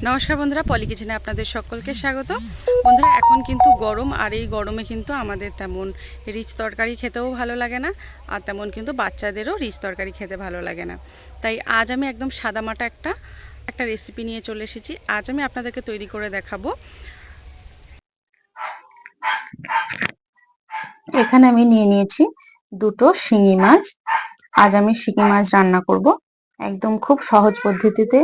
নমস্কার বন্ধুরা, পলি কিচেনে আপনাদের সকলকে স্বাগত। বন্ধুরা, এখন কিন্তু গরম, আর এই গরমে কিন্তু আমাদের তেমন রিচ তরকারি খেতেও ভালো লাগে না, আর তেমন কিন্তু বাচ্চাদেরও রিচ তরকারি খেতে ভালো লাগে না। তাই আজ আমি একদম সাদামাটা একটা রেসিপি নিয়ে চলে এসেছি। আজ আমি আপনাদেরকে তৈরি করে দেখাবো। এখানে আমি নিয়ে নিয়েছি দুটো শিঙি মাছ। আজ আমি শিঙি মাছ রান্না করব একদম খুব সহজ পদ্ধতিতে।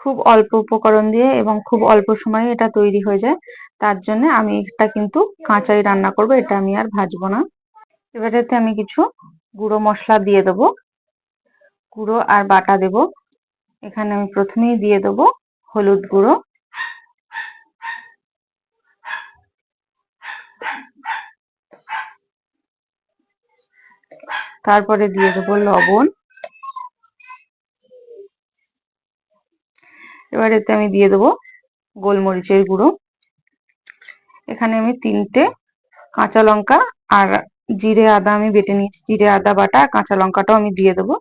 খুব অল্প উপকরণ দিয়ে এবং খুব অল্প সময়ে এটা তৈরি হয়ে যায়। তার জন্য আমি এটা কিন্তু কাঁচাই রান্না করব, এটা আমি আর ভাজবো না। এবারেতে আমি কিছু গুঁড়ো মশলা দিয়ে দেবো, গুঁড়ো আর বাটা দেব। এখানে আমি প্রথমেই দিয়ে দেবো হলুদ গুঁড়ো, তারপরে দিয়ে দেবো লবণ। এবার এতে আমি দিয়ে দেবো গোলমরিচের গুঁড়ো। এখানে আমি 3টে কাঁচা লঙ্কা আর জিরে আদা আমি বেটে নিয়েছি, জিরে আদা বাটা, কাঁচা লঙ্কাটাও আমি দিয়ে দেবো।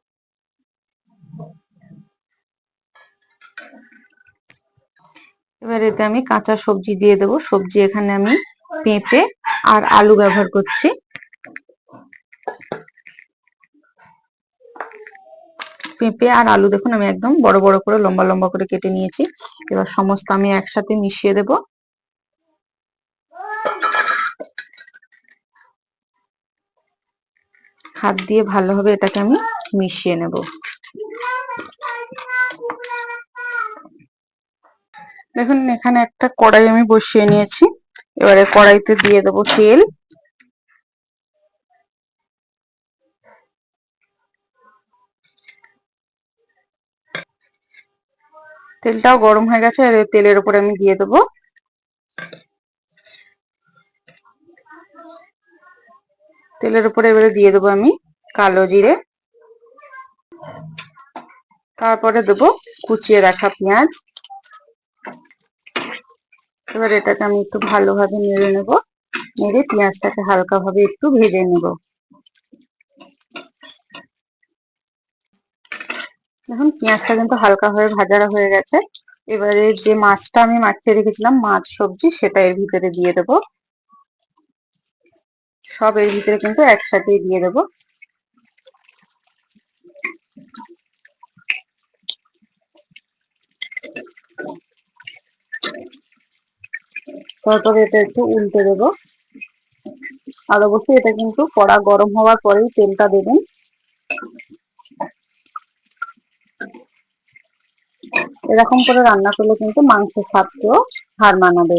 এবার এতে আমি কাঁচা সবজি দিয়ে দেবো। সবজি এখানে আমি পেঁপে আর আলু ব্যবহার করছি। পেঁপে আর আলু দেখুন আমি একদম বড় বড় করে লম্বা লম্বা করে কেটে নিয়েছি। এবার সমস্ত আমি একসাথে মিশিয়ে দেব। হাত দিয়ে ভালোভাবে এটাকে আমি মিশিয়ে নেব। দেখুন এখানে একটা কড়াই আমি বসিয়ে নিয়েছি। এবারে কড়াইতে দিয়ে দেবো তেল। তেলটাও গরম হয়ে গেছে, আর তেলের উপরে আমি দিয়ে দেবো তেলের উপরে এবারে দিয়ে দেবো আমি কালো জিরে, তারপরে দেবো কুচিয়ে রাখা পেঁয়াজ। এবার এটাকে আমি একটু ভালোভাবে নেড়ে নেব, নেড়ে পেঁয়াজটাকে হালকা ভাবে একটু ভেজে নেব। দেখুন পেঁয়াজটা কিন্তু হালকা ভাবে ভাজা হয়ে গেছে। এবারে যে মাছটা আমি মাখিয়ে রেখেছিলাম, মাছ সবজি, সেটা এর ভিতরে দিয়ে দেব। সব এর ভিতরে কিন্তু একসাথেই দিয়ে দেব। তারপরে এটা একটু উল্টে দেবো। আর অবশ্যই এটা কিন্তু কড়া গরম হওয়ার পরেই তেলটা দেবেন। এরকম করে রান্না করলে কিন্তু মাংসের স্বাদকেও হার মানাবে।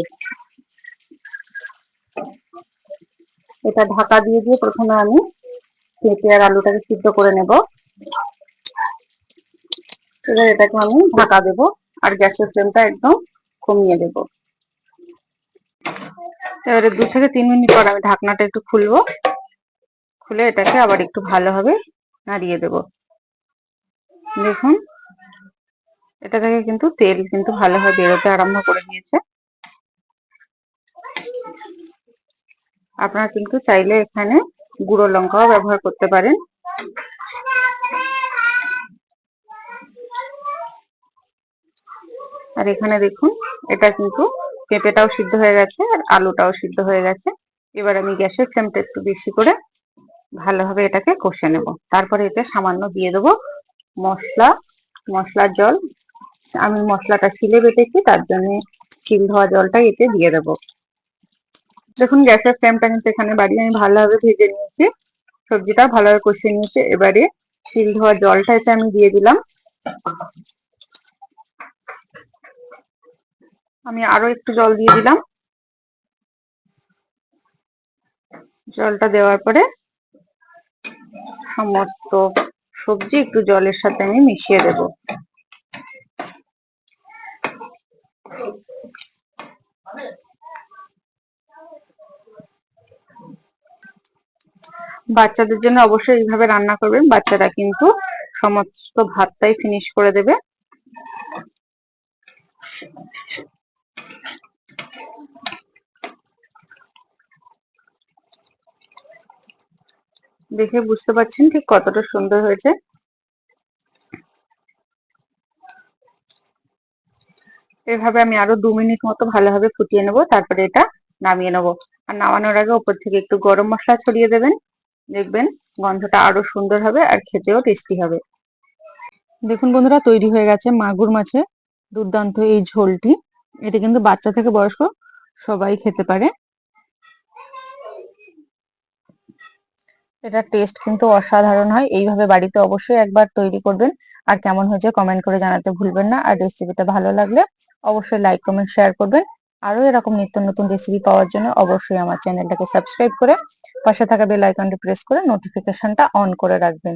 এটা ঢাকা দিয়ে দিয়ে প্রথমে আমি পেঁপে আর আলুটাকে সিদ্ধ করে নেব। এবার এটাকে আমি ঢাকা দেব, আর গ্যাসের ফ্লেমটা একদম কমিয়ে দেব। এবারে 2 থেকে 3 মিনিট পর আমি ঢাকনাটা একটু খুলবো, খুলে এটাকে আবার একটু ভালোভাবে নাড়িয়ে দেব। দেখুন এটা থেকে কিন্তু তেল কিন্তু ভালোভাবে বেরোতে আরম্ভ করে দিয়েছে। আপনারা কিন্তু চাইলে এখানে গুঁড়ো লঙ্কাও ব্যবহার করতে পারেন। আর এখানে দেখুন এটা কিন্তু পেঁপেটাও সিদ্ধ হয়ে গেছে আর আলুটাও সিদ্ধ হয়ে গেছে। এবার আমি গ্যাসের ফ্লেমটা একটু বেশি করে ভালোভাবে এটাকে কষে নেব। তারপরে এতে সামান্য দিয়ে দেবো মশলার জল। আমি মশলাটা শিলে বেটেছি, তার জন্য শিল ধোয়া জলটা এতে দিয়ে দেবো। দেখুন গ্যাসের ফ্লেমটা কিন্তু এখানে বাড়িয়ে আমি ভালোভাবে ভেজে নিয়েছি, সবজিটা ভালোভাবে কষিয়ে নিয়েছি। এবারে শিল ধোয়া জলটা এতে আমি দিয়ে দিলাম। আমি আরো একটু জল দিয়ে দিলাম। জলটা দেওয়ার পরে সমস্ত সবজি একটু জলের সাথে আমি মিশিয়ে দেব। বাচ্চাদের জন্য অবশ্যই এইভাবে রান্না করবেন, বাচ্চারা কিন্তু সমস্ত ভাতটাই ফিনিশ করে দেবে। দেখে বুঝতে পারছেন ঠিক কতটা সুন্দর হয়েছে। এভাবে আমি আরো 2 মিনিট মতো ভালোভাবে ফুটিয়ে নেব, তারপরে এটা নামিয়ে নেব। আর নামানোর আগে উপর থেকে একটু গরম মশলা ছড়িয়ে দেবেন, দেখবেন গন্ধটা আরো সুন্দর হবে আর খেতেও টেস্টি হবে। দেখুন বন্ধুরা, তৈরি হয়ে গেছে মাগুর মাছের দুর্দান্ত এই ঝোলটি। এটা কিন্তু বাচ্চা থেকে বয়স্ক সবাই খেতে পারে। এটা টেস্ট কিন্তু অসাধারণ হয়। এইভাবে বাড়িতে অবশ্যই একবার তৈরি করবেন, আর কেমন হয়েছে কমেন্ট করে জানাতে ভুলবেন না। আর রেসিপিটা ভালো লাগলে অবশ্যই লাইক কমেন্ট শেয়ার করবেন। আরো এরকম নিত্য নতুন রেসিপি পাওয়ার জন্য অবশ্যই আমার চ্যানেলটাকে সাবস্ক্রাইব করে পাশে থাকা বেল আইকনটি প্রেস করে নোটিফিকেশনটা অন করে রাখবেন।